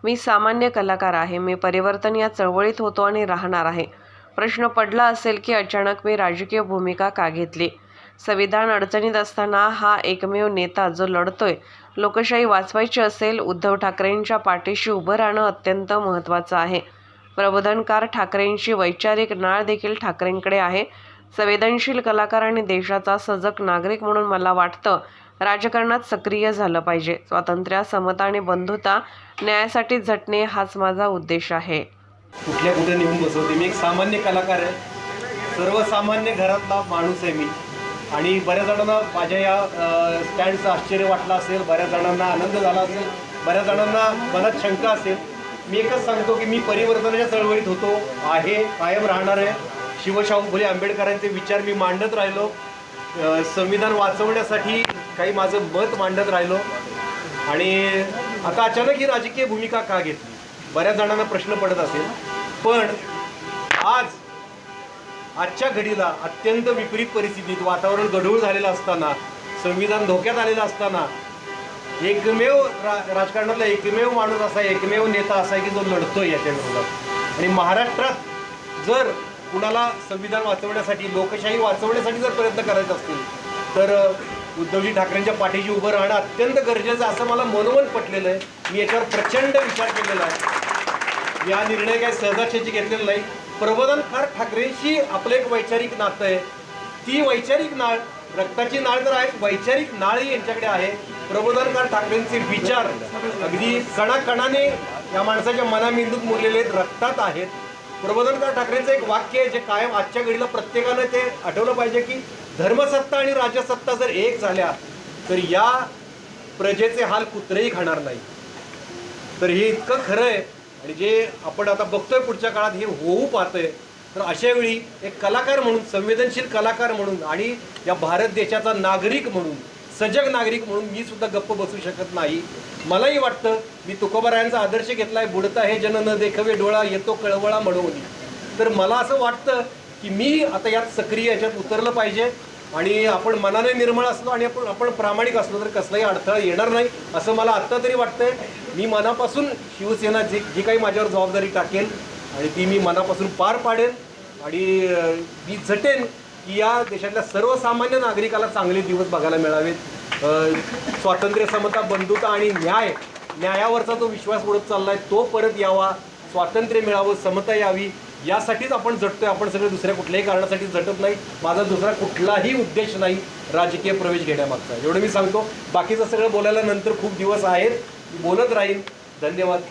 मी सामान्य कलाकार आहे. मी परिवर्तन या चळवळीत होतो आणि राहणार आहे. प्रश्न पडला असेल की अचानक मी राजकीय भूमिका का घेतली? संविधान अडचणीत असताना हा एकमेव नेता जो लढतोय, लोकशाही वाचवायची असेल, उद्धव ठाकरेंच्या पाठीशी उभं राहणं अत्यंत महत्त्वाचं आहे. प्रबोधनकार ठाकरेंची वैचारिक नाळ देखील ठाकरेंकडे आहे. संवेदनशील कलाकार आणि देशाचा सजग नागरिक म्हणून मला वाटतं, राजकारणात सक्रिय झालं पाहिजे. स्वातंत्र्य, समता आणि बंधुता, न्यायासाठी झटणे हाच माझा उद्देश आहे. कुठे नेऊन बसवते. मी एक सामान्य कलाकार आहे, सर्वसामान्य घरातला माणूस आहे मी. आणि बऱ्याच जणांना माझ्या या स्टँडचं आश्चर्य वाटलं असेल, बऱ्याच जणांना आनंद झाला असेल, बऱ्याच जणांना मनात शंका असेल. मी एकच सांगतो की मी परिवर्तनाच्या चळवळीत होतो, आहे, कायम राहणार आहे. शिवशाहू फुले आंबेडकरांचे विचार मी मांडत राहिलो, संविधान वाचवण्यासाठी काही माझं मत मांडत राहिलो. आणि आता अचानक ही राजकीय भूमिका का घेतली, बऱ्याच जणांना प्रश्न पडत असेल. पण आजच्या घडीला अत्यंत विपरीत परिस्थितीत वातावरण गढूळ झालेलं असताना, संविधान धोक्यात आलेलं असताना, एकमेव राजकारणातला एकमेव माणूस असा, एकमेव नेता असा आहे की जो लढतोय याच्या विरोधात. आणि महाराष्ट्रात जर कुणाला संविधान वाचवण्यासाठी, लोकशाही वाचवण्यासाठी जर प्रयत्न करायचे असतील तर उद्धवजी ठाकरेंच्या पाठीशी उभं राहणं अत्यंत गरजेचं असं मला मनोमन पटलेलं आहे. मी याच्यावर प्रचंड विचार केलेला आहे. या निर्णय काय सहजासहजी घेतलेला नाही. प्रबोधनकार ठाकरेंशी आपलं एक वैचारिक नातं आहे. ती वैचारिक नाळ, रक्ताची नाळ तर आहे, वैचारिक नाळही यांच्याकडे आहे. प्रबोधनकार ठाकरेंचे विचार अगदी कणाकणाने या माणसाच्या मनामेंदूत मुरलेले आहेत, रक्तात आहेत. प्रबोधनकार ठाकरेंचं एक वाक्य आहे जे कायम आजच्या घडीला प्रत्येकानं ते आठवलं पाहिजे की धर्मसत्ता आणि राज्यसत्ता जर एक झाल्या तर या प्रजेचे हाल कुत्रेही खाणार नाही. तर हे इतकं खरं आहे. आणि जे आपण आता बघतोय पुढच्या काळात हे होऊ पाहतंय. तर अशा वेळी एक कलाकार म्हणून, संवेदनशील कलाकार म्हणून आणि या भारत देशाचा नागरिक म्हणून, सजग नागरिक म्हणून मी सुद्धा गप्प बसू शकत नाही. मलाही वाटतं, मी तुकोबारायांचा आदर्श घेतलाय, बुडता हे जन न देखवे डोळा, येतो कळवळा म्हणून. तर मला असं वाटतं की मी आता यात सक्रिय याच्यात उतरलं पाहिजे. आणि आपण मनाने निर्मळ असलो आणि आपण प्रामाणिक असलो तर कसलाही अडथळा येणार नाही असं मला आत्ता तरी वाटतंय. मी मनापासून शिवसेना जी काही माझ्यावर जबाबदारी टाकेल आणि ती मी मनापासून पार पाडेन. आणि मी झटेन की या देशातल्या सर्वसामान्य नागरिकाला चांगले दिवस बघायला मिळावेत. स्वातंत्र्य, समता, बंधुता आणि न्यायावरचा जो विश्वास उडत चालला आहे तो परत यावा, स्वातंत्र्य मिळावं, समता यावी, यासाठीच आपण झटतोय. आपण सगळे दुसऱ्या कुठल्याही कारणासाठी झटत नाही. माझा दुसरा कुठलाही उद्देश नाही राजकीय प्रवेश घेण्यामागचा. एवढं मी सांगतो. बाकीचं सगळं बोलायला नंतर खूप दिवस आहेत, मी बोलत राहीन. धन्यवाद.